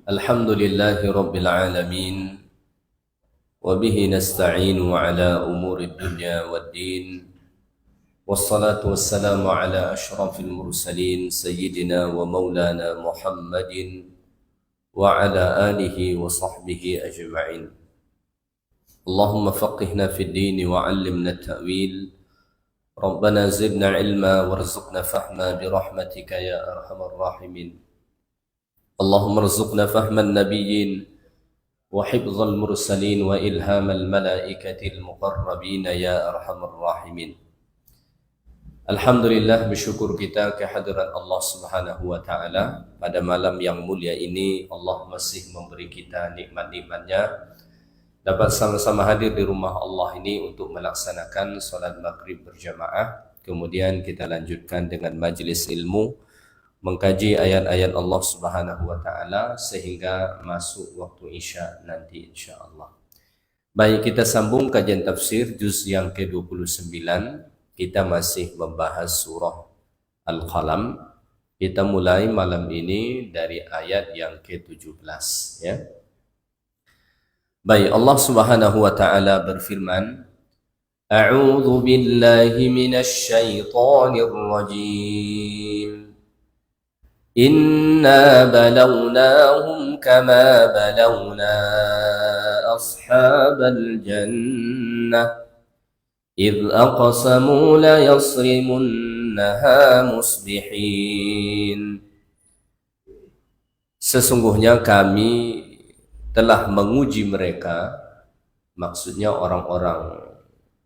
الحمد لله رب العالمين وبه نستعين على أمور الدنيا والدين والصلاة والسلام على أشرف المرسلين سيدنا ومولانا محمد وعلى آله وصحبه أجمعين. اللهم فقهنا في الدين وعلمنا التأويل. ربنا زدنا علما وارزقنا فهما برحمتك يا أرحم الراحمين. اللهم ارزقنا فهم النبيين وحفظ المرسلين وإلهام الملائكة المقربين يا أرحم الراحمين. Alhamdulillah, bersyukur kita kehadiran Allah Subhanahu wa Ta'ala. Pada malam yang mulia ini Allah masih memberi kita nikmat-nikmatnya, dapat sama-sama hadir di rumah Allah ini untuk melaksanakan salat maghrib berjamaah. Kemudian kita lanjutkan dengan majlis ilmu, mengkaji ayat-ayat Allah Subhanahu wa Ta'ala sehingga masuk waktu Isya nanti insyaAllah. Baik, kita sambung kajian tafsir juz yang ke-29. Kita masih membahas surah Al-Qalam. Kita mulai malam ini dari ayat yang ke-17 ya. Baik, Allah Subhanahu wa Ta'ala berfirman, A'udzu billahi minasy syaithanir rajim. Inna balawnahum kama balawna ashabal jannah إذ أقسموا ليصرمنها مصبحين. Sesungguhnya kami telah menguji mereka, maksudnya orang-orang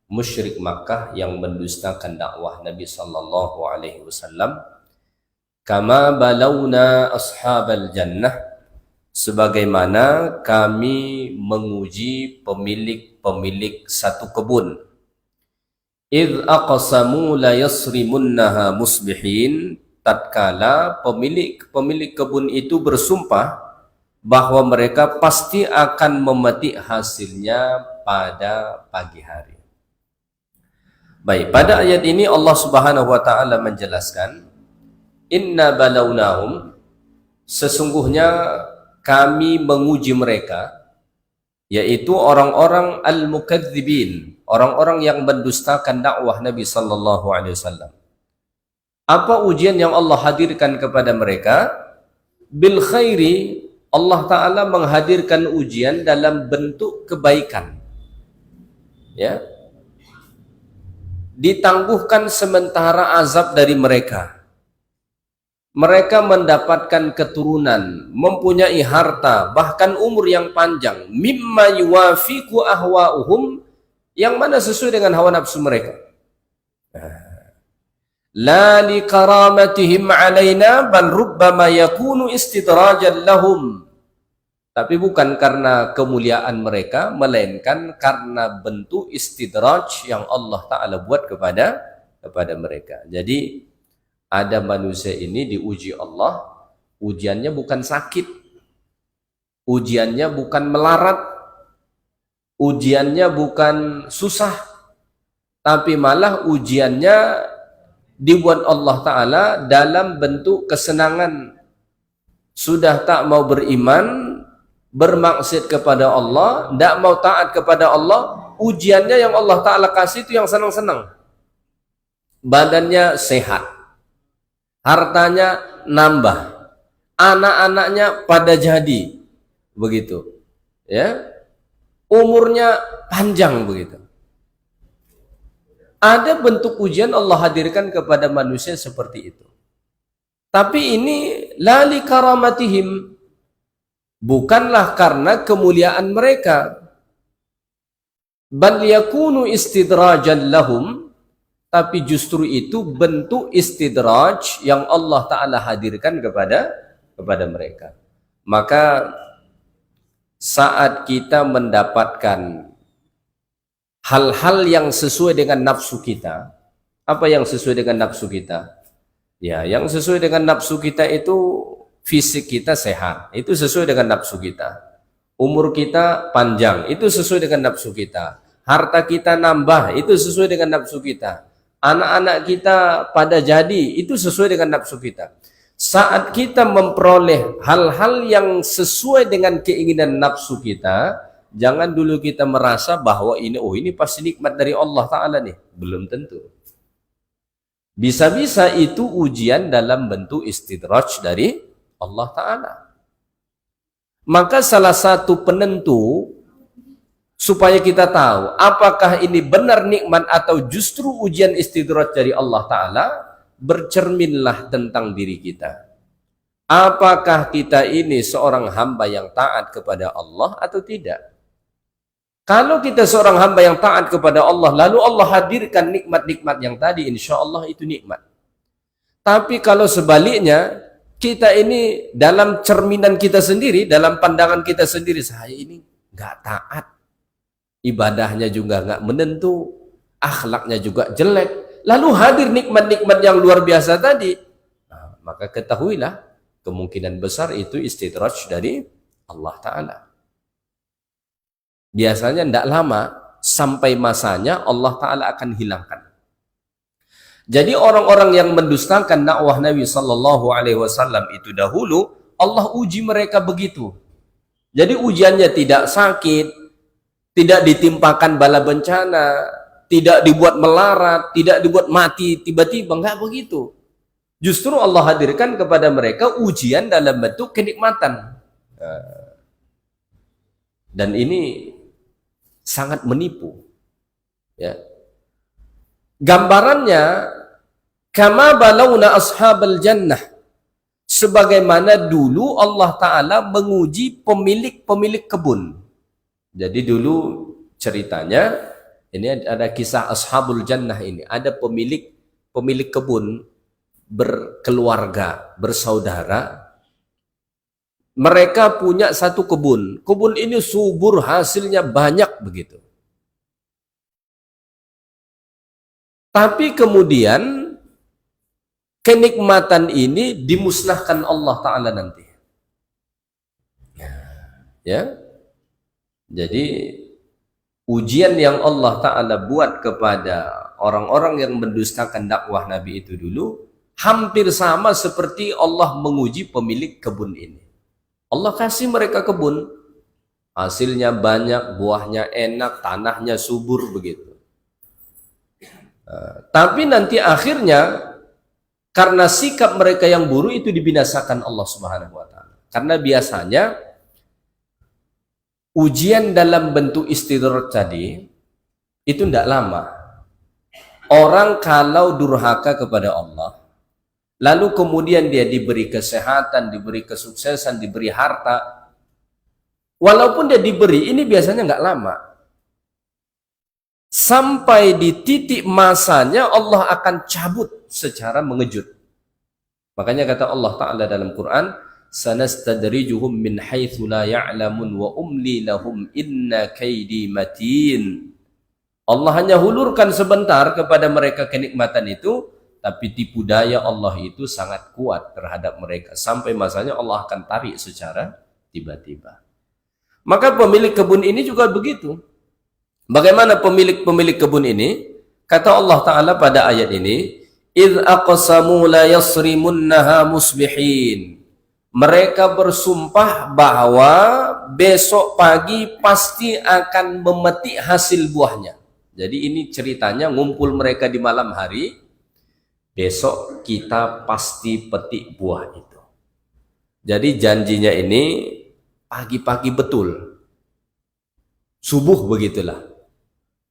musyrik Makkah yang mendustakan dakwah Nabi sallallahu alaihi wasallam, kama balawna ashabal jannah, sebagaimana kami menguji pemilik satu kebun. Idh aqsamu la yasrimunnaha musbihin, tatkala pemilik kebun itu bersumpah bahwa mereka pasti akan memetik hasilnya pada pagi hari. Baik, pada ayat ini Allah Subhanahu wa Ta'ala menjelaskan, inna balawnahum, sesungguhnya kami menguji mereka, yaitu orang-orang al-mukadzibin, orang-orang yang mendustakan dakwah Nabi sallallahu alaihi wasallam. Apa ujian yang Allah hadirkan kepada mereka? Bil khairi, Allah Ta'ala menghadirkan ujian dalam bentuk kebaikan. Ya. Ditangguhkan sementara azab dari mereka. Mereka mendapatkan keturunan, mempunyai harta, bahkan umur yang panjang, mimma yuwafiqu ahwa'uhum, yang mana sesuai dengan hawa nafsu mereka. La li karamatihim alaina bal rubbama yakunu istidrajan lahum. Tapi bukan karena kemuliaan mereka, melainkan karena bentuk istidraj yang Allah Ta'ala buat kepada mereka. Jadi ada manusia ini diuji Allah, ujiannya bukan sakit, ujiannya bukan melarat, ujiannya bukan susah, tapi malah ujiannya dibuat Allah Ta'ala dalam bentuk kesenangan. Sudah tak mau beriman, bermaksiat kepada Allah, tak mau taat kepada Allah, ujiannya yang Allah Ta'ala kasih itu yang senang-senang. Badannya sehat, hartanya nambah, anak-anaknya pada jadi, begitu, ya, umurnya panjang, begitu. Ada bentuk ujian Allah hadirkan kepada manusia seperti itu. Tapi ini lali karamatihim, bukanlah karena kemuliaan mereka, bal yakunu istidrajan lahum, tapi justru itu bentuk istidraj yang Allah Ta'ala hadirkan kepada mereka. Maka saat kita mendapatkan hal-hal yang sesuai dengan nafsu kita, apa yang sesuai dengan nafsu kita? Ya, yang sesuai dengan nafsu kita itu fisik kita sehat, itu sesuai dengan nafsu kita. Umur kita panjang, itu sesuai dengan nafsu kita. Harta kita nambah, itu sesuai dengan nafsu kita. Anak-anak kita pada jadi, itu sesuai dengan nafsu kita. Saat kita memperoleh hal-hal yang sesuai dengan keinginan nafsu kita, jangan dulu kita merasa bahwa ini pasti nikmat dari Allah Ta'ala nih. Belum tentu. Bisa-bisa itu ujian dalam bentuk istidraj dari Allah Ta'ala. Maka salah satu penentu supaya kita tahu apakah ini benar nikmat atau justru ujian istidraj dari Allah Ta'ala, bercerminlah tentang diri kita. Apakah kita ini seorang hamba yang taat kepada Allah atau tidak? Kalau kita seorang hamba yang taat kepada Allah, lalu Allah hadirkan nikmat-nikmat yang tadi, insya Allah itu nikmat. Tapi kalau sebaliknya, kita ini dalam cerminan kita sendiri, dalam pandangan kita sendiri, saya ini nggak taat, ibadahnya juga nggak menentu, akhlaknya juga jelek, lalu hadir nikmat-nikmat yang luar biasa tadi, nah, maka ketahuilah kemungkinan besar itu istidraj dari Allah Ta'ala. Biasanya tidak lama sampai masanya Allah Ta'ala akan hilangkan. Jadi orang-orang yang mendustakan dakwah Nabi Sallallahu Alaihi Wasallam itu dahulu, Allah uji mereka begitu. Jadi ujiannya tidak sakit, tidak ditimpakan bala bencana, tidak dibuat melarat, tidak dibuat mati tiba-tiba, enggak begitu. Justru Allah hadirkan kepada mereka ujian dalam bentuk kenikmatan. Dan ini sangat menipu. Ya. Gambarannya, kama balawna ashabal jannah, sebagaimana dulu Allah Ta'ala menguji pemilik-pemilik kebun. Jadi dulu ceritanya, ini ada kisah ashabul jannah ini, ada pemilik kebun berkeluarga, bersaudara. Mereka punya satu kebun. Kebun ini subur, hasilnya banyak begitu. Tapi kemudian kenikmatan ini dimusnahkan Allah Ta'ala nanti. Ya. Jadi ujian yang Allah Ta'ala buat kepada orang-orang yang mendustakan dakwah Nabi itu dulu hampir sama seperti Allah menguji pemilik kebun ini. Allah kasih mereka kebun, hasilnya banyak, buahnya enak, tanahnya subur begitu. Tapi nanti akhirnya karena sikap mereka yang buruk itu dibinasakan Allah Subhanahu wa Ta'ala. Karena biasanya ujian dalam bentuk istidraj tadi itu tidak lama. Orang kalau durhaka kepada Allah, lalu kemudian dia diberi kesehatan, diberi kesuksesan, diberi harta, walaupun dia diberi, ini biasanya nggak lama. Sampai di titik masanya Allah akan cabut secara mengejut. Makanya kata Allah Ta'ala dalam Quran, sanastadrijuhum min haitsu la ya'lamun wa umli lahum inna kaidi matin. Allah hanya hulurkan sebentar kepada mereka kenikmatan itu, tapi tipu daya Allah itu sangat kuat terhadap mereka. Sampai masanya Allah akan tarik secara tiba-tiba. Maka pemilik kebun ini juga begitu. Bagaimana pemilik kebun ini? Kata Allah Ta'ala pada ayat ini, إِذْ أَقْسَمُوا لَا يَصْرِمُنَّهَا مُصْبِحِينَ. Mereka bersumpah bahwa besok pagi pasti akan memetik hasil buahnya. Jadi ini ceritanya ngumpul mereka di malam hari, besok kita pasti petik buah itu. Jadi janjinya ini pagi-pagi betul. Subuh begitulah.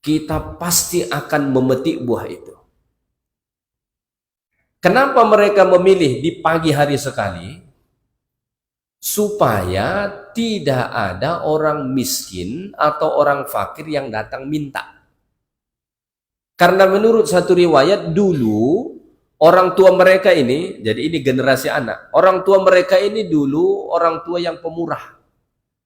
Kita pasti akan memetik buah itu. Kenapa mereka memilih di pagi hari sekali? Supaya tidak ada orang miskin atau orang fakir yang datang minta. Karena menurut satu riwayat dulu, orang tua mereka ini, jadi ini generasi anak, orang tua mereka ini dulu orang tua yang pemurah.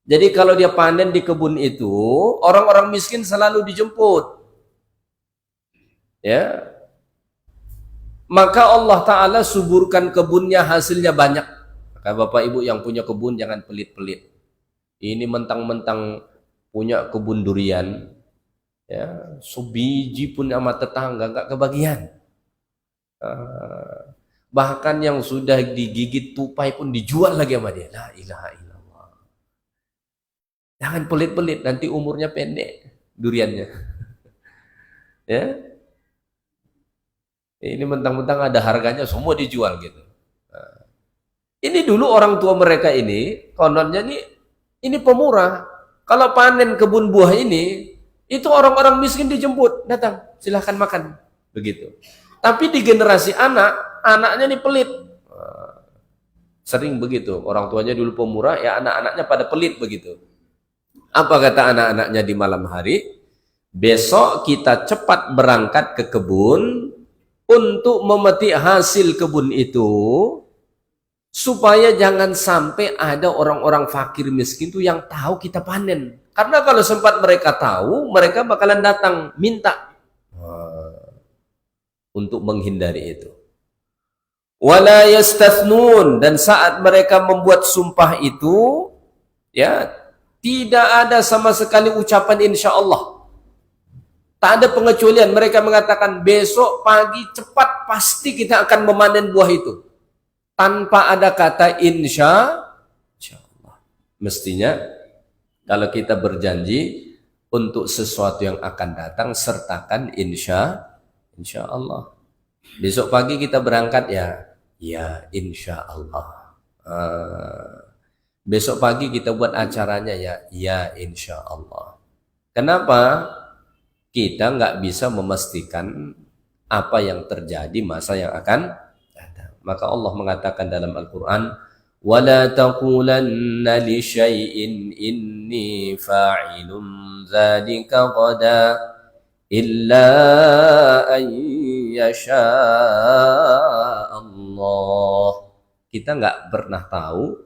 Jadi kalau dia panen di kebun itu, orang-orang miskin selalu dijemput. Ya. Maka Allah Ta'ala suburkan kebunnya, hasilnya banyak. Maka Bapak Ibu yang punya kebun jangan pelit-pelit. Ini mentang-mentang punya kebun durian, ya, sebiji pun sama tetangga nggak kebagian. Bahkan yang sudah digigit tupai pun dijual lagi sama dia. La ilaha illallah. Jangan pelit-pelit, nanti umurnya pendek duriannya. Ya, ini mentang-mentang ada harganya semua dijual gitu. Nah, ini dulu orang tua mereka ini kononnya ini pemurah. Kalau panen kebun buah ini, itu orang-orang miskin dijemput, datang, silahkan makan, begitu. Tapi di generasi anaknya ini pelit. Sering begitu, orang tuanya dulu pemurah, ya anak-anaknya pada pelit begitu. Apa kata anak-anaknya di malam hari? Besok kita cepat berangkat ke kebun untuk memetik hasil kebun itu, supaya jangan sampai ada orang-orang fakir miskin itu yang tahu kita panen. Karena kalau sempat mereka tahu, mereka bakalan datang minta. Untuk menghindari itu. Wala yastathnun, dan saat mereka membuat sumpah itu, ya, tidak ada sama sekali ucapan insya Allah. Tak ada pengecualian. Mereka mengatakan besok pagi cepat pasti kita akan memanen buah itu. Tanpa ada kata insya Allah. Mestinya kalau kita berjanji untuk sesuatu yang akan datang, sertakan insya Allah. Besok pagi kita berangkat ya insya Allah. Besok pagi kita buat acaranya ya insya Allah. Kenapa? Kita nggak bisa memastikan apa yang terjadi masa yang akan datang. Maka Allah mengatakan dalam Al-Quran, وَلَا تَقُولَنَّ لِشَيْءٍ إِنِّي فَاعِلٌ ذَلِكَ غَدًا إِلَّا أَن يَشَاءَ اللَّهُ. Kita nggak pernah tahu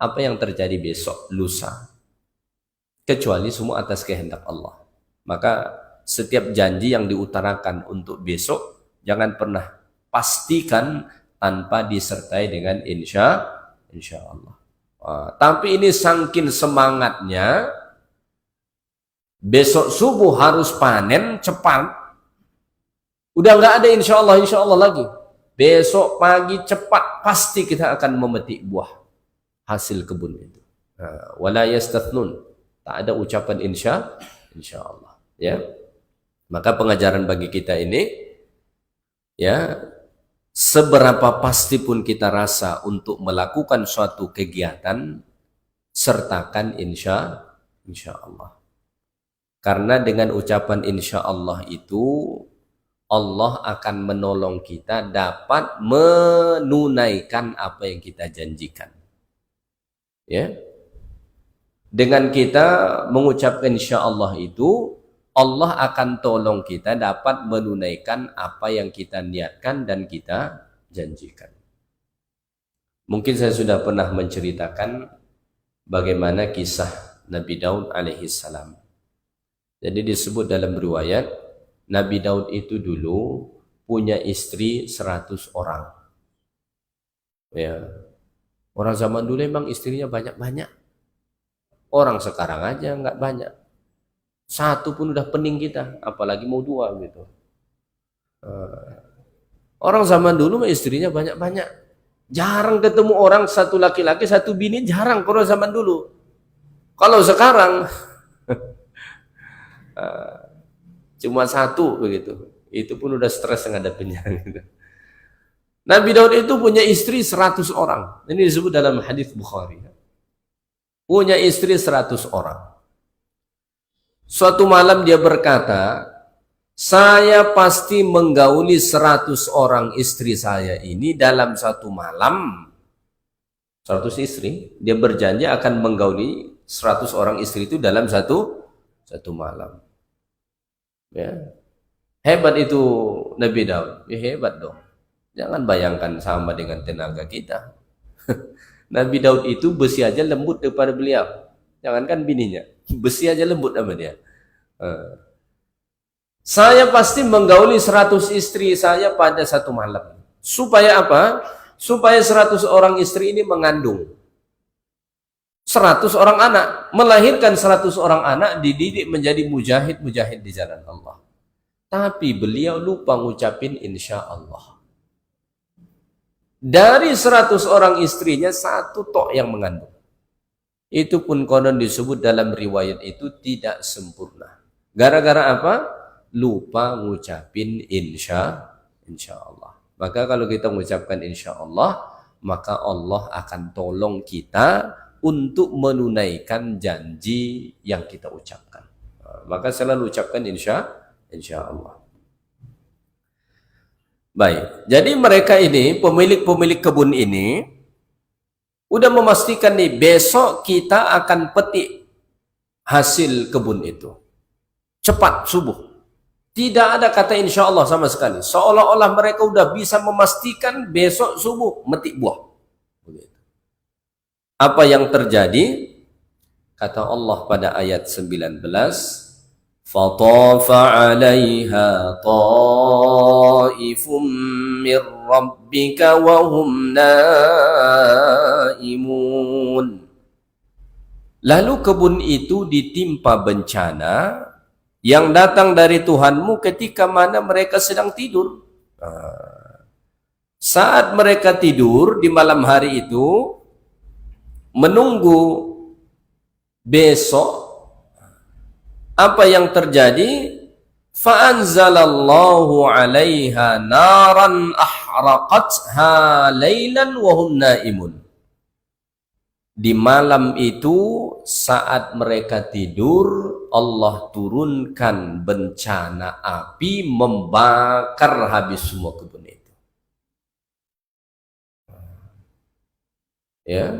apa yang terjadi besok, lusa, kecuali semua atas kehendak Allah. Maka setiap janji yang diutarakan untuk besok jangan pernah pastikan tanpa disertai dengan insya Allah. Tapi ini saking semangatnya, besok subuh harus panen cepat, udah nggak ada insya Allah lagi. Besok pagi cepat pasti kita akan memetik buah hasil kebun itu. Wala yastathnun, tak ada ucapan insya Allah, ya. Maka pengajaran bagi kita ini, ya, seberapa pasti pun kita rasa untuk melakukan suatu kegiatan, sertakan insya Allah. Karena dengan ucapan insya Allah itu, Allah akan menolong kita dapat menunaikan apa yang kita janjikan. Ya, dengan kita mengucapkan insya Allah itu, Allah akan tolong kita dapat menunaikan apa yang kita niatkan dan kita janjikan. Mungkin saya sudah pernah menceritakan bagaimana kisah Nabi Daud alaihissalam. Jadi disebut dalam riwayat, Nabi Daud itu dulu punya istri 100 orang. Ya. Orang zaman dulu memang istrinya banyak-banyak. Orang sekarang aja nggak banyak. Satu pun udah pening kita, apalagi mau 2 gitu. Orang zaman dulu istrinya banyak-banyak. Jarang ketemu orang satu laki-laki, satu bini, jarang kalau zaman dulu. Kalau sekarang cuma 1 begitu. Itu pun udah stres ngadepinnya gitu. Nabi Daud itu punya istri 100 orang. Ini disebut dalam hadis Bukhari. Punya istri 100 orang. Suatu malam dia berkata, saya pasti menggauli 100 orang istri saya ini dalam satu malam. 100 istri, dia berjanji akan menggauli 100 orang istri itu dalam satu malam. Ya. Hebat itu Nabi Daud. Ya, hebat dong. Jangan bayangkan sama dengan tenaga kita. Nabi Daud itu besi aja lembut daripada beliau. Jangankan bininya, besi aja lembut sama dia. Saya pasti menggauli 100 istri saya pada satu malam. Supaya apa? Supaya 100 orang istri ini mengandung 100 orang anak, melahirkan 100 orang anak, dididik menjadi mujahid di jalan Allah. Tapi beliau lupa ngucapin insya Allah. Dari 100 orang istrinya, 1 tok yang mengandung. Itu pun konon disebut dalam riwayat itu tidak sempurna. Gara-gara apa? Lupa ngucapin insya Allah. Maka kalau kita mengucapkan insya Allah, maka Allah akan tolong kita untuk menunaikan janji yang kita ucapkan. Maka selalu ucapkan insya Allah. Baik, jadi mereka ini, pemilik-pemilik kebun ini, udah memastikan nih, besok kita akan petik hasil kebun itu. Cepat, subuh. Tidak ada kata insya Allah sama sekali. Seolah-olah mereka udah bisa memastikan besok subuh metik buah. Begitu. Apa yang terjadi? Kata Allah pada ayat 19, فَطَافَ عَلَيْهَا طَائِفٌ مِّن رَّبِّكَ وَهُمْ نَائِمُونَ. Lalu kebun itu ditimpa bencana yang datang dari Tuhanmu ketika mana mereka sedang tidur. Saat mereka tidur di malam hari itu, menunggu besok, apa yang terjadi? Fa'anzalallahu 'alaiha naran ahraqatha lailan wa hum naimun. Di malam itu saat mereka tidur, Allah turunkan bencana api membakar habis semua kebun itu. Ya,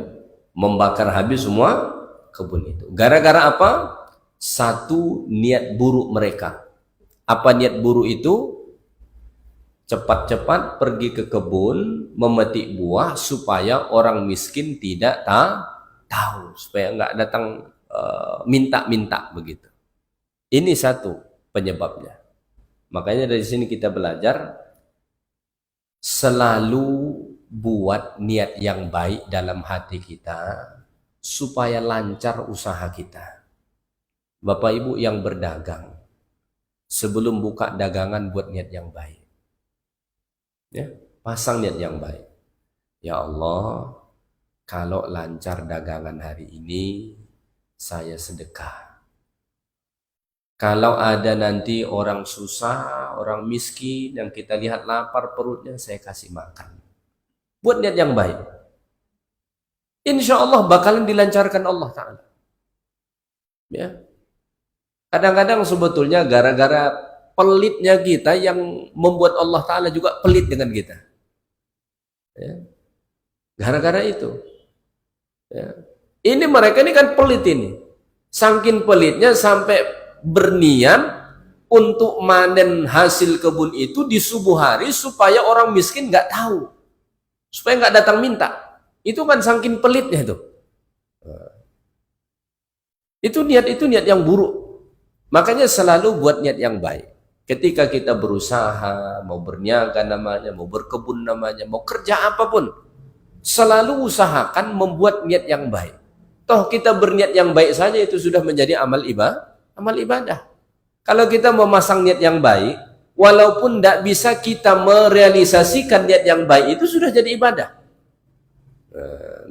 membakar habis semua kebun itu. Gara-gara apa? Satu, niat buruk mereka. Apa niat buruk itu? Cepat-cepat pergi ke kebun memetik buah supaya orang miskin tidak tahu, supaya nggak datang minta-minta begitu. Ini satu penyebabnya. Makanya dari sini kita belajar selalu buat niat yang baik dalam hati kita supaya lancar usaha kita. Bapak Ibu yang berdagang, sebelum buka dagangan buat niat yang baik. Ya, pasang niat yang baik. Ya Allah, kalau lancar dagangan hari ini, saya sedekah. Kalau ada nanti orang susah, orang miskin, yang kita lihat lapar perutnya, saya kasih makan. Buat niat yang baik. Insya Allah bakalan dilancarkan Allah Ta'ala. Ya. Kadang-kadang sebetulnya gara-gara pelitnya kita yang membuat Allah Ta'ala juga pelit dengan kita. Ya. Gara-gara itu. Ya. Ini mereka ini kan pelit ini. Saking pelitnya sampai berniat untuk manen hasil kebun itu di subuh hari supaya orang miskin nggak tahu. Supaya nggak datang minta. Itu kan saking pelitnya itu. Itu niat yang buruk. Makanya selalu buat niat yang baik. Ketika kita berusaha, mau berniaga namanya, mau berkebun namanya, mau kerja apapun, selalu usahakan membuat niat yang baik. Toh kita berniat yang baik saja itu sudah menjadi amal ibadah. Kalau kita memasang niat yang baik, walaupun tidak bisa kita merealisasikan niat yang baik itu sudah jadi ibadah.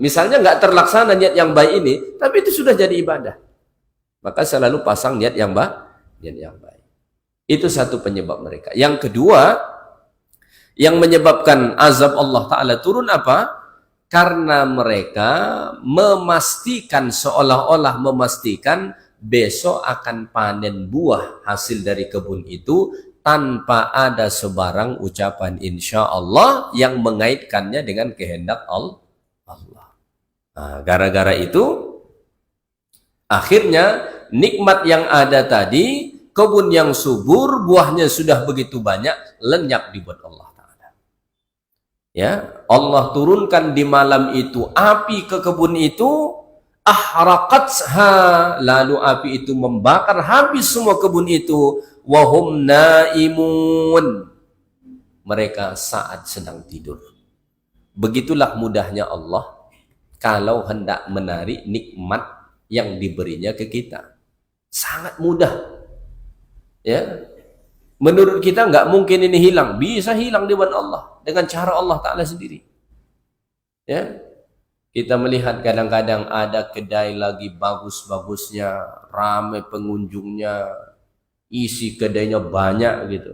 Misalnya nggak terlaksana niat yang baik ini, tapi itu sudah jadi ibadah. Maka selalu pasang niat yang baik. Itu satu penyebab mereka. Yang kedua, yang menyebabkan azab Allah Ta'ala turun apa? Karena mereka memastikan, seolah-olah memastikan besok akan panen buah hasil dari kebun itu tanpa ada sebarang ucapan insya Allah yang mengaitkannya dengan kehendak Allah. Nah, gara-gara itu akhirnya nikmat yang ada tadi, kebun yang subur, buahnya sudah begitu banyak, lenyap dibuat Allah Ta'ala. Ya, Allah turunkan di malam itu api ke kebun itu, ahraqatha, lalu api itu membakar habis semua kebun itu, wahum naimun, mereka saat sedang tidur. Begitulah mudahnya Allah kalau hendak menarik nikmat yang diberinya ke kita. Sangat mudah. Ya. Menurut kita nggak mungkin ini hilang. Bisa hilang di depan Allah dengan cara Allah Ta'ala sendiri. Ya, kita melihat kadang-kadang ada kedai lagi bagus-bagusnya, ramai pengunjungnya, isi kedainya banyak gitu.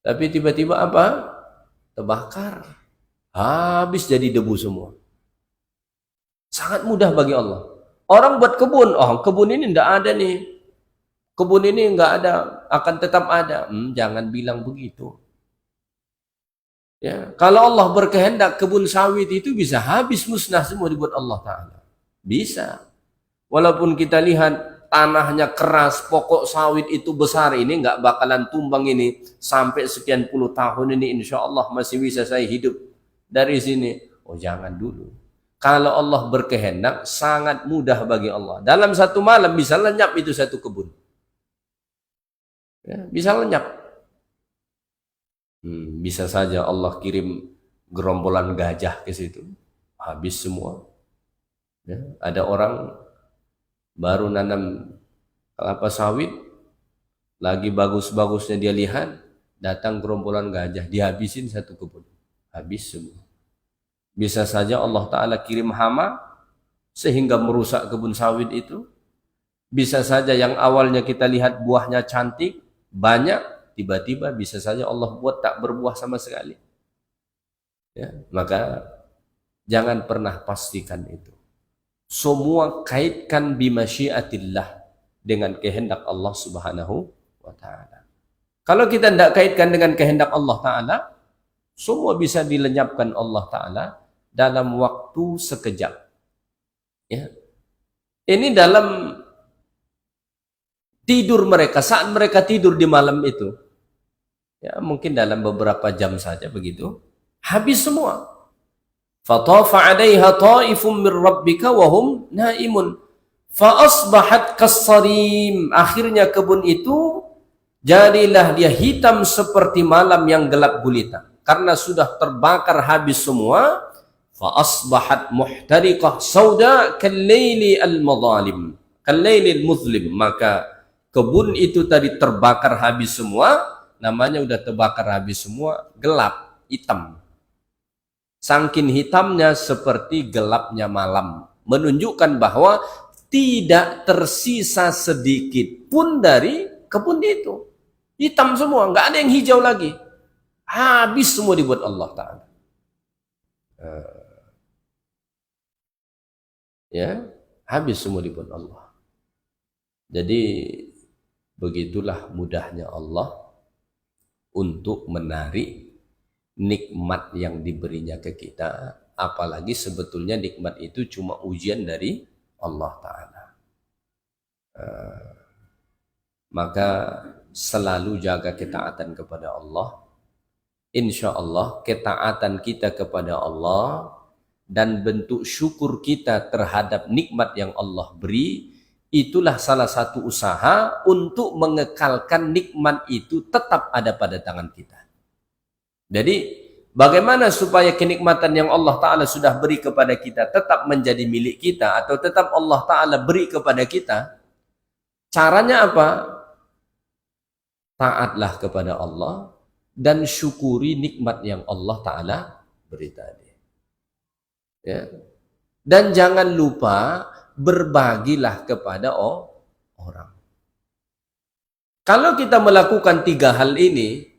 Tapi tiba-tiba apa? Terbakar. Habis jadi debu semua. Sangat mudah bagi Allah. Orang buat kebun, oh kebun ini enggak ada nih. Kebun ini enggak ada, akan tetap ada. Jangan bilang begitu. Ya, kalau Allah berkehendak kebun sawit itu bisa habis musnah semua dibuat Allah Ta'ala. Bisa. Walaupun kita lihat tanahnya keras, pokok sawit itu besar, ini nggak bakalan tumbang ini. Sampai sekian puluh tahun ini insya Allah masih bisa saya hidup dari sini. Oh jangan dulu. Kalau Allah berkehendak sangat mudah bagi Allah. Dalam satu malam bisa lenyap itu satu kebun. Ya, bisa lenyap. Bisa saja Allah kirim gerombolan gajah ke situ, habis semua. Ya, ada orang baru nanam kelapa sawit, lagi bagus-bagusnya dia lihat, datang gerombolan gajah, dihabisin satu kebun, habis semua. Bisa saja Allah Ta'ala kirim hama, sehingga merusak kebun sawit itu. Bisa saja yang awalnya kita lihat buahnya cantik, banyak, tiba-tiba bisa saja Allah buat tak berbuah sama sekali. Ya, maka jangan pernah pastikan itu. Semua kaitkan bimasyiatillah, dengan kehendak Allah Subhanahu wa Ta'ala. Kalau kita tidak kaitkan dengan kehendak Allah Ta'ala, semua bisa dilenyapkan Allah Ta'ala dalam waktu sekejap. Ya. Ini dalam tidur mereka, saat mereka tidur di malam itu, ya mungkin dalam beberapa jam saja begitu, habis semua. Fatafa 'alaiha ta'ifum min rabbika wa hum naimun fa asbahat kassarim. Akhirnya kebun itu jadilah dia hitam seperti malam yang gelap gulita karena sudah terbakar habis semua. Fa asbahat muhtariqah sauda kal-laili al-madhalim, kal-laili al-muzlim. Maka kebun itu tadi terbakar habis semua. Namanya udah terbakar habis semua, gelap, hitam. Saking hitamnya seperti gelapnya malam. Menunjukkan bahwa tidak tersisa sedikit pun dari kebun itu. Hitam semua, nggak ada yang hijau lagi. Habis semua dibuat Allah Ta'ala. Ya, habis semua dibuat Allah. Jadi begitulah mudahnya Allah untuk menarik nikmat yang diberinya ke kita, apalagi sebetulnya nikmat itu cuma ujian dari Allah Ta'ala. Maka selalu jaga ketaatan kepada Allah. Insya Allah ketaatan kita kepada Allah dan bentuk syukur kita terhadap nikmat yang Allah beri, itulah salah satu usaha untuk mengekalkan nikmat itu tetap ada pada tangan kita. Jadi bagaimana supaya kenikmatan yang Allah Ta'ala sudah beri kepada kita tetap menjadi milik kita, atau tetap Allah Ta'ala beri kepada kita? Caranya apa? Taatlah kepada Allah dan syukuri nikmat yang Allah Ta'ala beri tadi. Ya. Dan jangan lupa berbagilah kepada orang. Kalau kita melakukan tiga hal ini,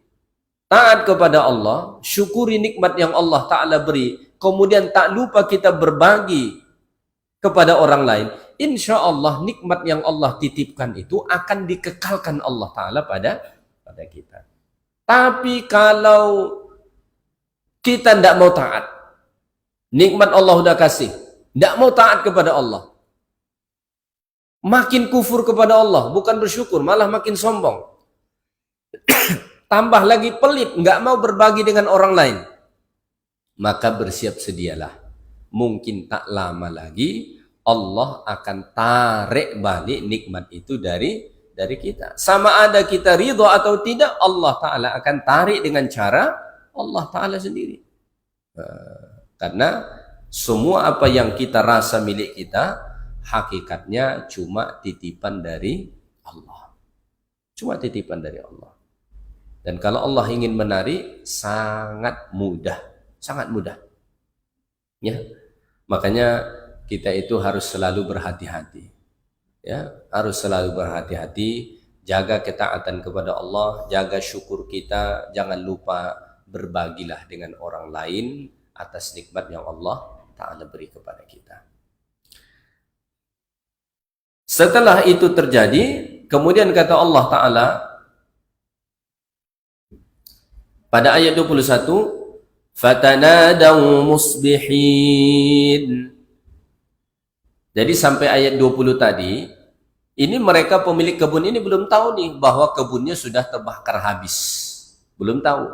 taat kepada Allah, syukuri nikmat yang Allah Ta'ala beri, kemudian tak lupa kita berbagi kepada orang lain, insya Allah nikmat yang Allah titipkan itu akan dikekalkan Allah Ta'ala pada kita. Tapi kalau kita tidak mau taat, nikmat Allah sudah kasih, tidak mau taat kepada Allah, makin kufur kepada Allah, bukan bersyukur, malah makin sombong. Tambah lagi pelit, nggak mau berbagi dengan orang lain. Maka bersiap sedialah. Mungkin tak lama lagi Allah akan tarik balik nikmat itu dari kita. Sama ada kita ridho atau tidak, Allah Ta'ala akan tarik dengan cara Allah Ta'ala sendiri. Karena semua apa yang kita rasa milik kita, hakikatnya cuma titipan dari Allah. Cuma titipan dari Allah. Dan kalau Allah ingin menarik, sangat mudah. Sangat mudah. Ya, makanya kita itu harus selalu berhati-hati. Ya, harus selalu berhati-hati, jaga ketaatan kepada Allah, jaga syukur kita, jangan lupa berbagilah dengan orang lain atas nikmat yang Allah Ta'ala beri kepada kita. Setelah itu terjadi, kemudian kata Allah Ta'ala pada ayat 21, fatanadaw musbihin. Jadi sampai ayat 20 tadi, ini mereka pemilik kebun ini belum tahu nih bahwa kebunnya sudah terbakar habis. Belum tahu.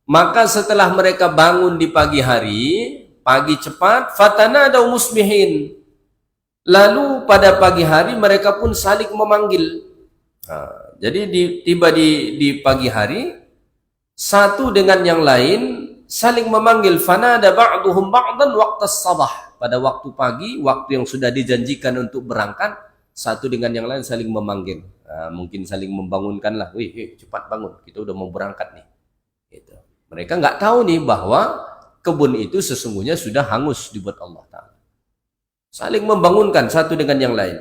Maka setelah mereka bangun di pagi hari, pagi cepat, fatanadaw musbihin. Lalu pada pagi hari mereka pun saling memanggil. Nah, jadi tiba di pagi hari, satu dengan yang lain saling memanggil, fanada ba'duhum ba'dan waqtas sabah. Pada waktu pagi, waktu yang sudah dijanjikan untuk berangkat, satu dengan yang lain saling memanggil. Nah, mungkin saling membangunkan lah, wih, cepat bangun, kita udah mau berangkat nih. Gitu. Mereka nggak tahu nih bahwa kebun itu sesungguhnya sudah hangus dibuat Allah Ta'ala. Saling membangunkan satu dengan yang lain.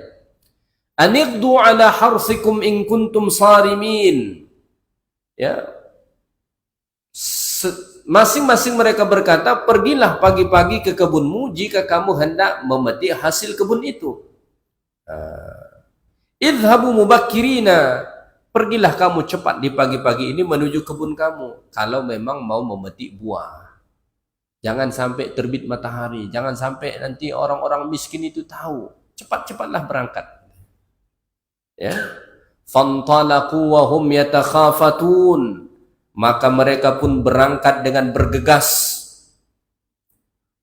Aniqdu ala harsikum in kuntum sarimin. Ya, masing-masing mereka berkata, pergilah pagi-pagi ke kebunmu jika kamu hendak memetik hasil kebun itu. Idhabu mubakkirina, pergilah kamu cepat di pagi-pagi ini menuju kebun kamu kalau memang mau memetik buah. Jangan sampai terbit matahari, jangan sampai nanti orang-orang miskin itu tahu. Cepat-cepatlah berangkat. Ya. Fantalaqu wa hum yatakhafatun. Maka mereka pun berangkat dengan bergegas.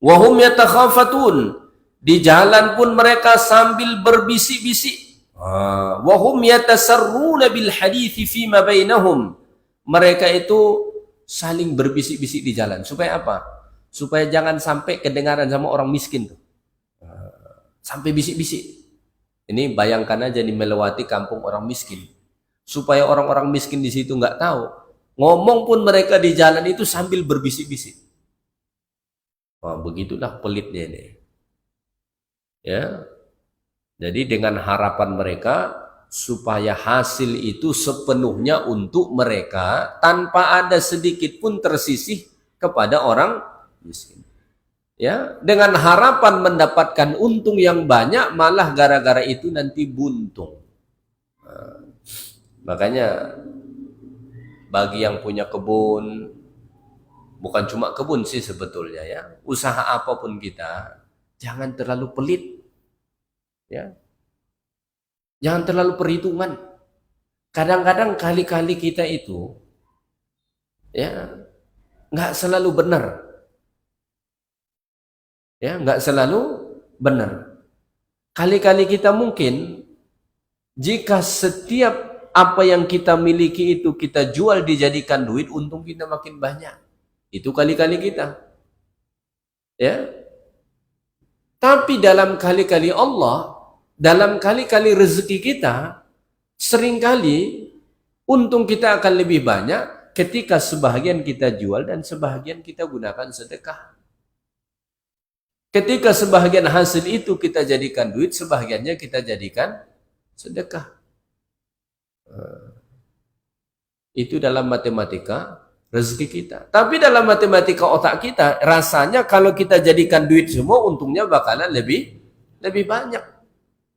Wa hum yatakhafatun. Di jalan pun mereka sambil berbisik-bisik. Wa hum yatasarruna bil hadithi fima bainahum. Mereka itu saling berbisik-bisik di jalan. Supaya apa? Supaya jangan sampai kedengaran sama orang miskin tuh. Sampai bisik-bisik. Ini bayangkan aja nih melewati kampung orang miskin. Supaya orang-orang miskin di situ nggak tahu. Ngomong pun mereka di jalan itu sambil berbisik-bisik. Wah, begitulah pelitnya ini. Ya. Jadi dengan harapan mereka supaya hasil itu sepenuhnya untuk mereka tanpa ada sedikit pun tersisih kepada orang miskin. Ya, dengan harapan mendapatkan untung yang banyak, malah gara-gara itu nanti buntung. Nah, makanya bagi yang punya kebun, bukan cuma kebun sih sebetulnya ya, usaha apapun kita, jangan terlalu pelit. Ya. Jangan terlalu perhitungan. Kadang-kadang kali-kali kita itu ya nggak selalu benar. Ya, nggak selalu benar. Kali-kali kita mungkin jika setiap apa yang kita miliki itu kita jual dijadikan duit, untung kita makin banyak. Itu kali-kali kita. Ya. Tapi dalam kali-kali Allah, dalam kali-kali rezeki kita, seringkali untung kita akan lebih banyak ketika sebahagian kita jual dan sebahagian kita gunakan sedekah. Ketika sebahagian hasil itu kita jadikan duit, sebahagiannya kita jadikan sedekah. Itu dalam matematika rezeki kita. Tapi dalam matematika otak kita, rasanya kalau kita jadikan duit semua, untungnya bakalan lebih banyak.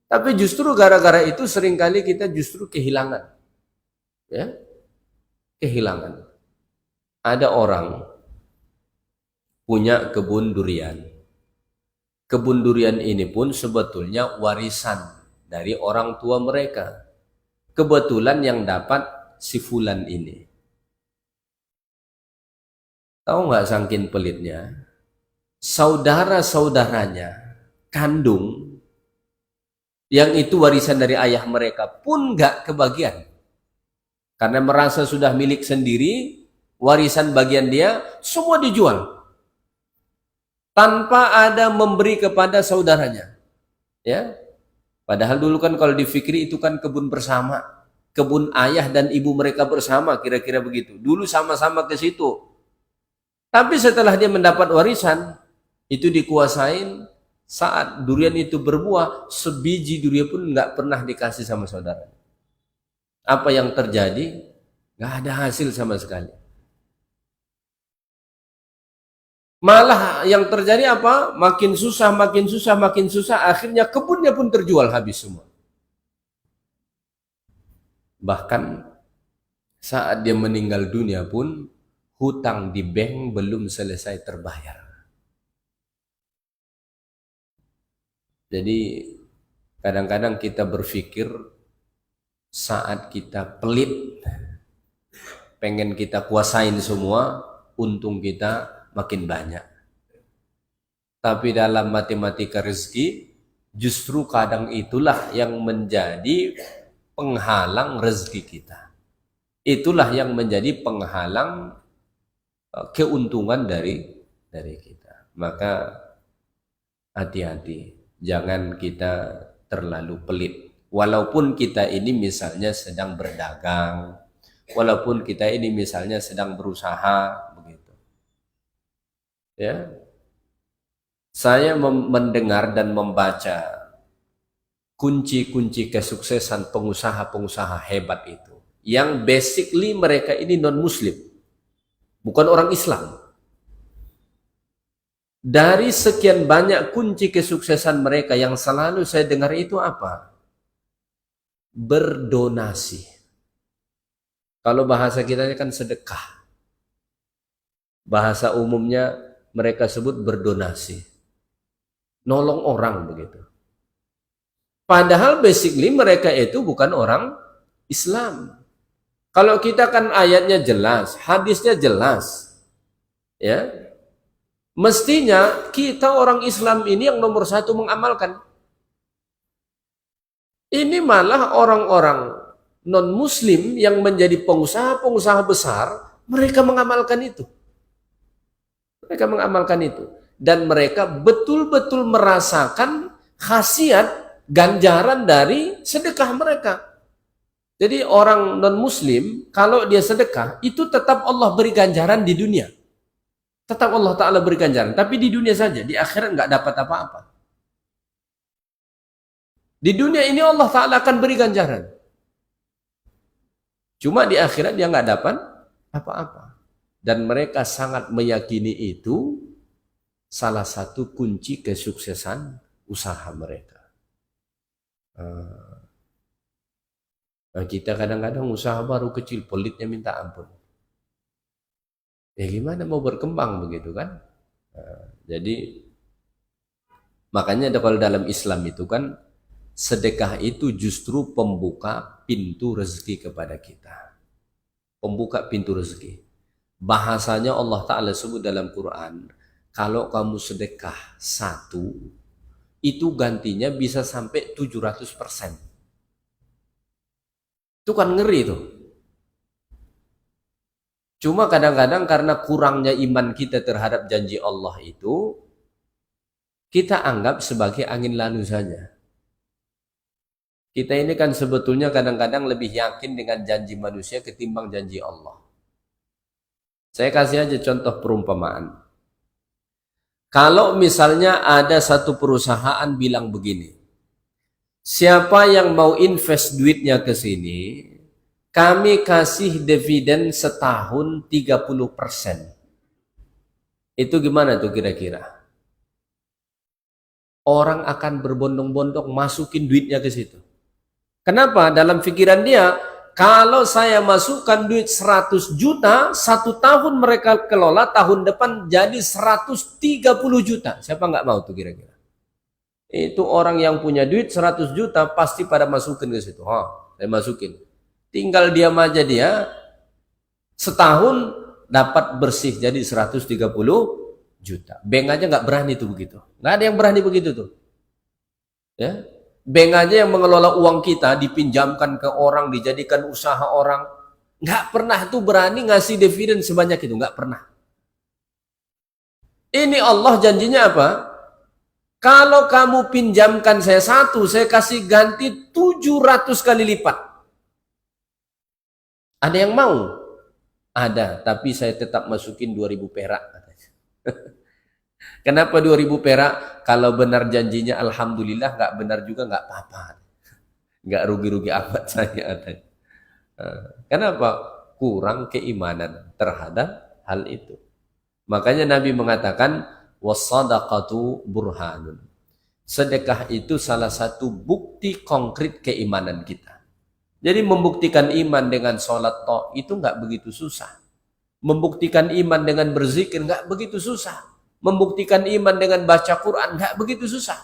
Tapi justru gara-gara itu seringkali kita justru kehilangan. Ya? Kehilangan. Ada orang punya kebun durian. Kebun durian ini pun sebetulnya warisan dari orang tua mereka. Kebetulan yang dapat si fulan ini. Tahu nggak saking pelitnya? Saudara-saudaranya kandung yang itu warisan dari ayah mereka pun nggak kebagian. Karena merasa sudah milik sendiri, warisan bagian dia semua dijual. Tanpa ada memberi kepada saudaranya. Ya. Padahal dulu kan kalau di fikri itu kan kebun bersama. Kebun ayah dan ibu mereka bersama, kira-kira begitu. Dulu sama-sama ke situ. Tapi setelah dia mendapat warisan, Itu dikuasain, saat durian itu berbuah, sebiji durian pun nggak pernah dikasih sama saudara. Apa yang terjadi? Nggak ada hasil sama sekali. Malah yang terjadi apa? Makin susah, makin susah, makin susah. Akhirnya kebunnya pun terjual habis semua. Bahkan saat dia meninggal dunia pun, hutang di bank belum selesai terbayar. Jadi kadang-kadang kita berpikir saat kita pelit, pengen kita kuasain semua, untung kita makin banyak. Tapi dalam matematika rezeki, justru kadang itulah yang menjadi penghalang rezeki kita. Itulah yang menjadi penghalang keuntungan dari kita. Maka hati-hati, jangan kita terlalu pelit. Walaupun kita ini misalnya sedang berdagang, walaupun kita ini misalnya sedang berusaha, begitu. Ya, saya mendengar dan membaca kunci-kunci kesuksesan pengusaha-pengusaha hebat itu, yang basically mereka ini non-muslim, bukan orang Islam. Dari sekian banyak kunci kesuksesan mereka, yang selalu saya dengar itu apa? Berdonasi. Kalau bahasa kita kan sedekah. Bahasa umumnya mereka sebut berdonasi. Nolong orang begitu. Padahal basically mereka itu bukan orang Islam. Kalau kita kan ayatnya jelas, hadisnya jelas. Ya. Mestinya kita orang Islam ini yang nomor satu mengamalkan. Ini malah orang-orang non-muslim yang menjadi pengusaha-pengusaha besar, mereka mengamalkan itu. Mereka mengamalkan itu. Dan mereka betul-betul merasakan khasiat ganjaran dari sedekah mereka. Jadi orang non-muslim, kalau dia sedekah, itu tetap Allah beri ganjaran di dunia. Tetap Allah Ta'ala beri ganjaran. Tapi di dunia saja, di akhirat nggak dapat apa-apa. Di dunia ini Allah Ta'ala akan beri ganjaran. Cuma di akhirat dia nggak dapat apa-apa. Dan mereka sangat meyakini itu salah satu kunci kesuksesan usaha mereka. Nah, kita kadang-kadang usaha baru kecil, pelitnya minta ampun. Ya gimana mau berkembang begitu kan? Jadi makanya kalau dalam Islam itu kan, sedekah itu justru pembuka pintu rezeki kepada kita. Pembuka pintu rezeki. Bahasanya Allah Ta'ala sebut dalam Quran, kalau kamu sedekah satu, itu gantinya bisa sampai 700%. Itu kan ngeri tuh. Cuma kadang-kadang karena kurangnya iman kita terhadap janji Allah itu, kita anggap sebagai angin lalu saja. Kita ini kan sebetulnya kadang-kadang lebih yakin dengan janji manusia ketimbang janji Allah. Saya kasih aja contoh perumpamaan. Kalau misalnya ada satu perusahaan bilang begini, siapa yang mau invest duitnya ke sini, kami kasih dividen setahun 30%. Itu gimana tuh kira-kira? Orang akan berbondong-bondong masukin duitnya ke situ. Kenapa? Dalam pikiran dia, kalau saya masukkan duit 100 juta, satu tahun mereka kelola, tahun depan jadi 130 juta. Siapa nggak mau tuh kira-kira? Itu orang yang punya duit 100 juta pasti pada masukin ke situ. Saya masukin. Tinggal diam aja dia, setahun dapat bersih jadi 130 juta. Bank aja nggak berani tuh begitu. Nggak ada yang berani begitu tuh. Ya. Bank aja yang mengelola uang kita dipinjamkan ke orang, dijadikan usaha orang, nggak pernah tuh berani ngasih dividen sebanyak itu, nggak pernah. Ini Allah janjinya apa? Kalau kamu pinjamkan saya satu, saya kasih ganti 700 kali lipat. Ada yang mau? Ada, tapi saya tetap masukin 2000 perak. Kenapa 2000 perak? Kalau benar janjinya alhamdulillah, nggak benar juga nggak apa-apa. Nggak rugi-rugi amat saya. Kenapa? Kurang keimanan terhadap hal itu. Makanya Nabi mengatakan wassadaqatu burhanun. Sedekah itu salah satu bukti konkret keimanan kita. Jadi membuktikan iman dengan sholat itu nggak begitu susah. Membuktikan iman dengan berzikir nggak begitu susah. Membuktikan iman dengan baca Quran nggak begitu susah.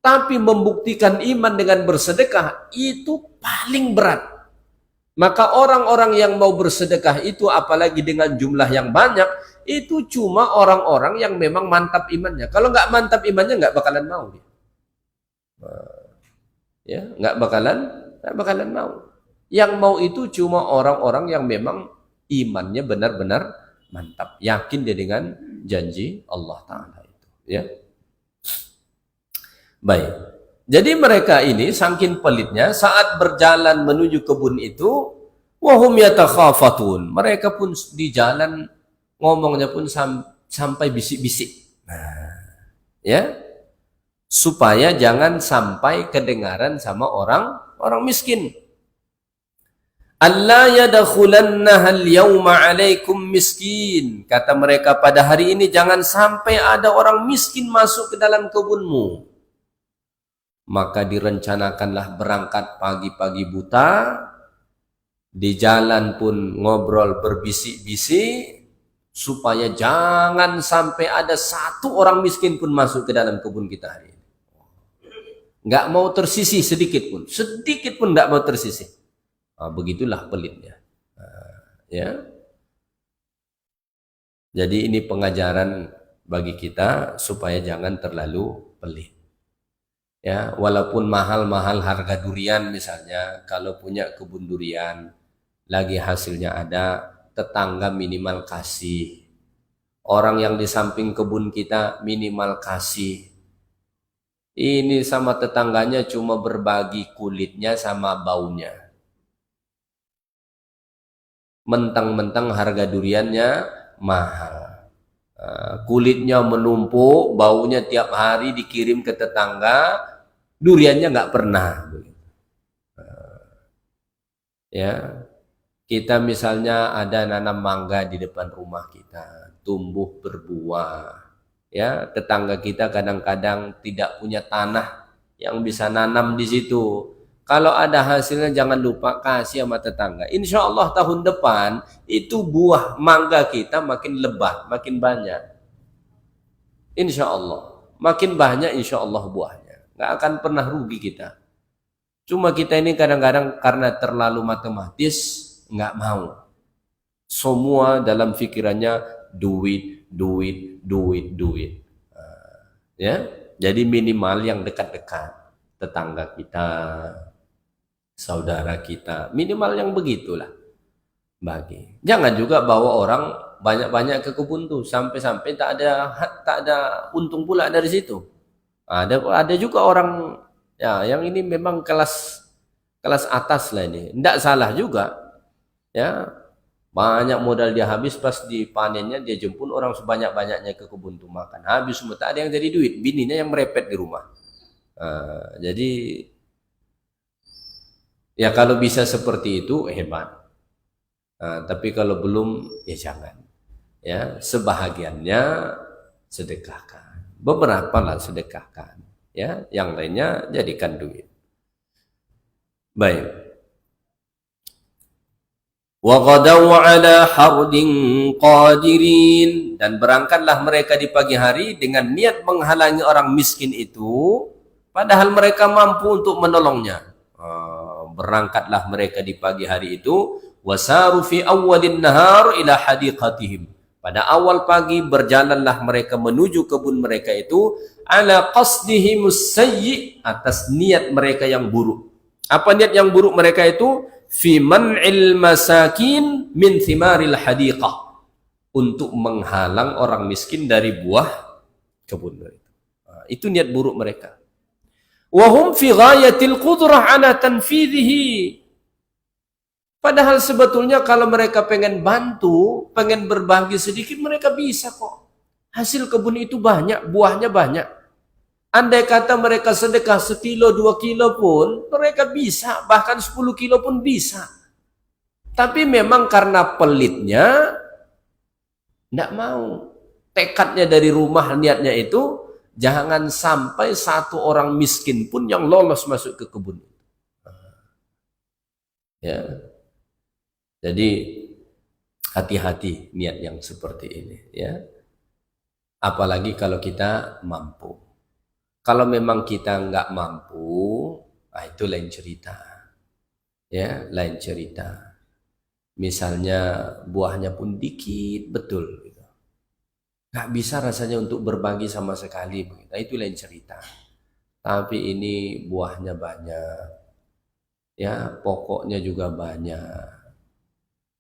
Tapi membuktikan iman dengan bersedekah itu paling berat. Maka orang-orang yang mau bersedekah itu apalagi dengan jumlah yang banyak, itu cuma orang-orang yang memang mantap imannya. Kalau nggak mantap imannya nggak bakalan mau dia. Ya, nggak bakalan mau. Yang mau itu cuma orang-orang yang memang imannya benar-benar mantap, yakin dia dengan janji Allah Ta'ala itu. Ya. Baik. Jadi mereka ini saking pelitnya saat berjalan menuju kebun itu, wahum yatakhafatun. Mereka pun di jalan ngomongnya pun sampai bisik-bisik. Nah, ya. Supaya jangan sampai kedengaran sama orang miskin. Alla yadkhulannaha al-yawma 'alaikum miskin. Kata mereka, pada hari ini jangan sampai ada orang miskin masuk ke dalam kebunmu. Maka direncanakanlah berangkat pagi-pagi buta. Di jalan pun ngobrol berbisik-bisik supaya jangan sampai ada satu orang miskin pun masuk ke dalam kebun kita hari ini. Nggak mau tersisih sedikit pun nggak mau tersisih. Begitulah pelitnya. Ya. Jadi ini pengajaran bagi kita supaya jangan terlalu pelit. Ya, walaupun mahal-mahal harga durian misalnya, kalau punya kebun durian, lagi hasilnya ada, tetangga minimal kasih. Orang yang di samping kebun kita minimal kasih. Ini sama tetangganya cuma berbagi kulitnya sama baunya. Mentang-mentang harga duriannya mahal. Kulitnya menumpuk, baunya tiap hari dikirim ke tetangga, duriannya nggak pernah. Ya, kita misalnya ada nanam mangga di depan rumah kita, tumbuh berbuah. Ya, tetangga kita kadang-kadang tidak punya tanah yang bisa nanam di situ. Kalau ada hasilnya jangan lupa kasih sama tetangga. Insya Allah tahun depan itu buah mangga kita makin lebat, makin banyak. Insya Allah makin banyak, insya Allah buahnya. Nggak akan pernah rugi kita. Cuma kita ini kadang-kadang karena terlalu matematis nggak mau. Semua dalam pikirannya duit. Ya, jadi minimal yang dekat-dekat, tetangga kita, saudara kita, minimal yang begitulah bagi. Jangan juga bawa orang banyak-banyak ke kebun tuh sampai-sampai tak ada untung pula dari situ. Ada juga orang ya yang ini memang kelas atas lah ini, tidak salah juga ya. Banyak modal dia habis, pas dipanennya dia jemput orang sebanyak-banyaknya ke kebun tuh makan. Habis semua, tak ada yang jadi duit. Bininya yang merepet di rumah. Jadi ya kalau bisa seperti itu hebat. Tapi kalau belum ya jangan. Ya, sebahagiannya sedekahkan. Beberapa lah sedekahkan. Ya, yang lainnya jadikan duit. Baik. وَغَدَوْا عَلَى حَرْدٍ قَادِرِينَ. Dan berangkatlah mereka di pagi hari dengan niat menghalangi orang miskin itu, padahal mereka mampu untuk menolongnya. Berangkatlah mereka di pagi hari itu, وَسَارُوا فِي أَوَّلِ النَّهَارِ إِلَى حَدِيقَتِهِمْ. Pada awal pagi berjalanlah mereka menuju kebun mereka itu, عَلَى قَصْدِهِمُ السَّيِّئِ, atas niat mereka yang buruk. Apa niat yang buruk mereka itu? Fi man'il masakin min thimaril hadiqah, untuk menghalang orang miskin dari buah kebun mereka. Itu niat buruk mereka. Wa hum fi ghayatil qudrah ala tanfidhihi. Padahal sebetulnya kalau mereka pengen bantu, pengen berbagi sedikit, mereka bisa kok. Hasil kebun itu banyak, buahnya banyak. Andai kata mereka sedekah 1 kilo, 2 kilo pun, mereka bisa, bahkan 10 kilo pun bisa. Tapi memang karena pelitnya, tidak mau. Tekadnya dari rumah, niatnya itu, jangan sampai satu orang miskin pun yang lolos masuk ke kebun. Ya. Jadi, hati-hati niat yang seperti ini. Ya. Apalagi kalau kita mampu. Kalau memang kita nggak mampu, itu lain cerita. Ya, lain cerita. Misalnya buahnya pun dikit betul, gitu. Nggak bisa rasanya untuk berbagi sama sekali, begitu. Itu lain cerita. Tapi ini buahnya banyak, ya pokoknya juga banyak.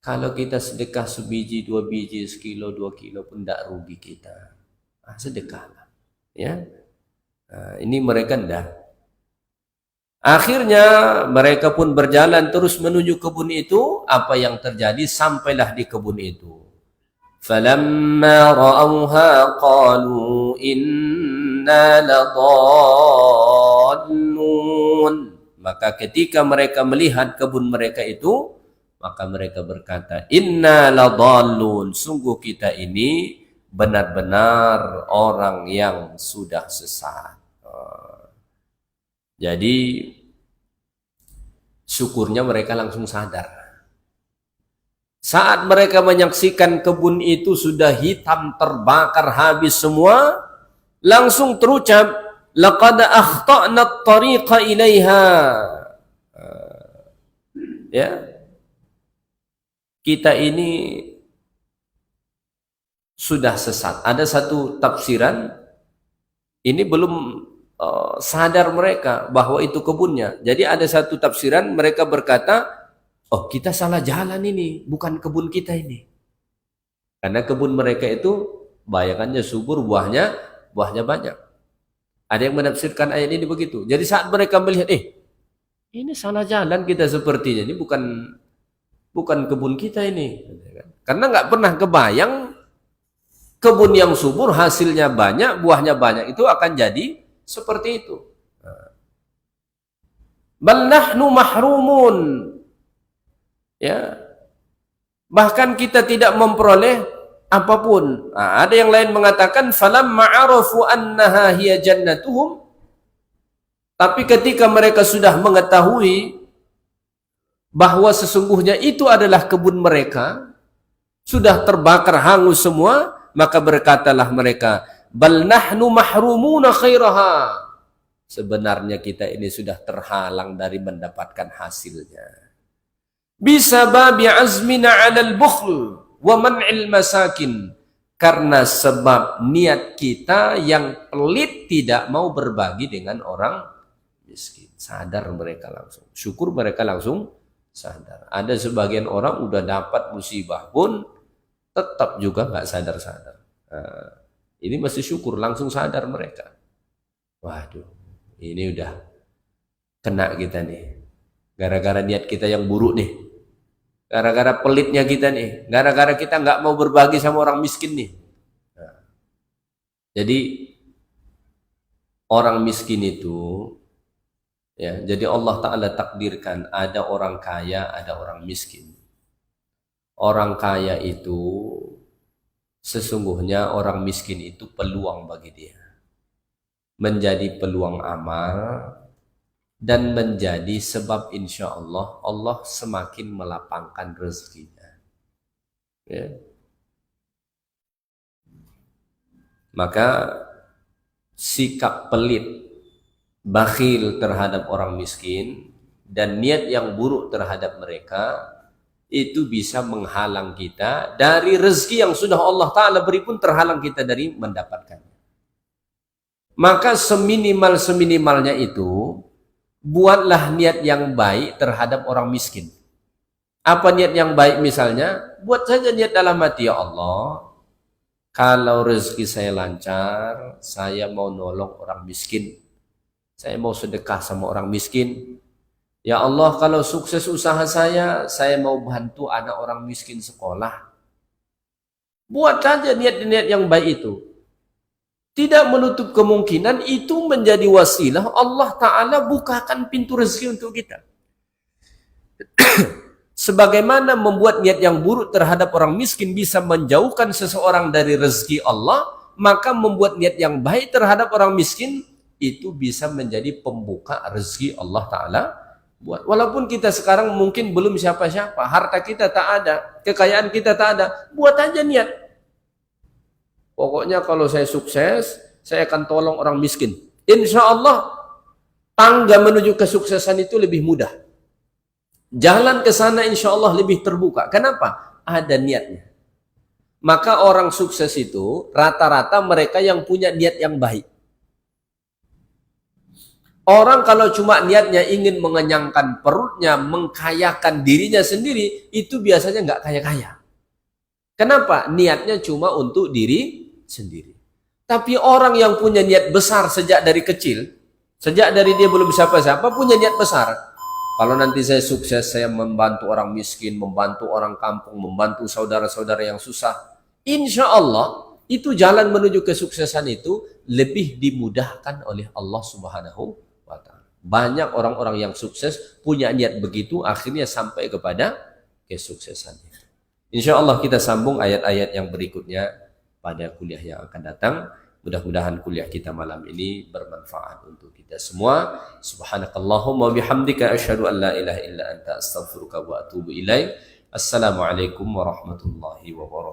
Kalau kita sedekah sebiji, 2 biji, 1 kilo, 2 kilo pun tidak rugi kita. Sedekahlah, ya. Nah, ini mereka enggak. Akhirnya mereka pun berjalan terus menuju kebun itu. Apa yang terjadi? Sampailah di kebun itu. Falamma ra'awha qalu inna ladallun. Maka ketika mereka melihat kebun mereka itu, maka mereka berkata, inna ladallun. Sungguh kita ini benar-benar orang yang sudah sesat. Jadi syukurnya mereka langsung sadar. Saat mereka menyaksikan kebun itu sudah hitam, terbakar habis semua, langsung terucap, laqad akhta'na at-tariqa ilaiha. Ya. Kita ini sudah sesat. Ada satu tafsiran, ini belum sadar mereka bahwa itu kebunnya. Jadi ada satu tafsiran mereka berkata, oh kita salah jalan ini, bukan kebun kita ini. Karena kebun mereka itu bayangannya subur, buahnya banyak. Ada yang menafsirkan ayat ini begitu. Jadi saat mereka melihat, ini salah jalan kita sepertinya, ini bukan kebun kita ini. Karena nggak pernah kebayang kebun yang subur, hasilnya banyak, buahnya banyak, itu akan jadi seperti itu. Bal nahnu mahrumun. Ya. Bahkan kita tidak memperoleh apapun. Ada yang lain mengatakan falamma arafu annaha hiya jannatuhum. Tapi ketika mereka sudah mengetahui bahwa sesungguhnya itu adalah kebun mereka, sudah terbakar hangus semua, maka berkatalah mereka, bal nahnu mahrumuna khairaha. Sebenarnya kita ini sudah terhalang dari mendapatkan hasilnya. Bisababi azmina 'alal bukhl wa man'il masakin. Karena sebab niat kita yang pelit tidak mau berbagi dengan orang miskin. Sadar mereka langsung. Syukur mereka langsung sadar. Ada sebagian orang udah dapat musibah pun tetap juga nggak sadar-sadar. Ini masih syukur, langsung sadar mereka. Waduh, ini udah kena kita nih. Gara-gara niat kita yang buruk nih. Gara-gara pelitnya kita nih. Gara-gara kita nggak mau berbagi sama orang miskin nih. Jadi orang miskin itu, ya, jadi Allah Ta'ala takdirkan ada orang kaya, ada orang miskin. Orang kaya itu sesungguhnya orang miskin itu peluang bagi dia. Menjadi peluang amal dan menjadi sebab insya Allah Allah semakin melapangkan rezekinya. Ya. Maka sikap pelit, bakhil terhadap orang miskin dan niat yang buruk terhadap mereka itu bisa menghalang kita dari rezeki yang sudah Allah Ta'ala beri pun terhalang kita dari mendapatkannya. Maka seminimal-seminimalnya itu buatlah niat yang baik terhadap orang miskin. Apa niat yang baik misalnya? Buat saja niat dalam hati, ya Allah, kalau rezeki saya lancar, saya mau nolong orang miskin. Saya mau sedekah sama orang miskin. Ya Allah, kalau sukses usaha saya mau bantu anak orang miskin sekolah. Buat saja niat-niat yang baik itu. tidak menutup kemungkinan itu menjadi wasilah Allah Ta'ala bukakan pintu rezeki untuk kita. Sebagaimana membuat niat yang buruk terhadap orang miskin bisa menjauhkan seseorang dari rezeki Allah, maka membuat niat yang baik terhadap orang miskin itu bisa menjadi pembuka rezeki Allah Ta'ala buat. Walaupun kita sekarang mungkin belum siapa-siapa, harta kita tak ada, kekayaan kita tak ada, buat aja niat. Pokoknya kalau saya sukses, saya akan tolong orang miskin. Insya Allah, tangga menuju kesuksesan itu lebih mudah. Jalan ke sana insya Allah lebih terbuka. Kenapa? Ada niatnya. Maka orang sukses itu rata-rata mereka yang punya niat yang baik. Orang kalau cuma niatnya ingin mengenyangkan perutnya, mengkayakan dirinya sendiri, itu biasanya nggak kaya-kaya. Kenapa? Niatnya cuma untuk diri sendiri. Tapi orang yang punya niat besar sejak dari kecil, sejak dari dia belum siapa-siapa, punya niat besar. Kalau nanti saya sukses, saya membantu orang miskin, membantu orang kampung, membantu saudara-saudara yang susah. Insya Allah, itu jalan menuju kesuksesan itu lebih dimudahkan oleh Allah Subhanahu wa Ta'ala. Banyak orang-orang yang sukses punya niat begitu, akhirnya sampai kepada kesuksesan itu. Insya Allah kita sambung ayat-ayat yang berikutnya pada kuliah yang akan datang. Mudah-mudahan kuliah kita malam ini bermanfaat untuk kita semua. Subhanakallahumma bihamdika asyhadu an la ilaha illa anta astaghfiruka wa atubu ilaik. Assalamualaikum warahmatullahi wabarakatuh.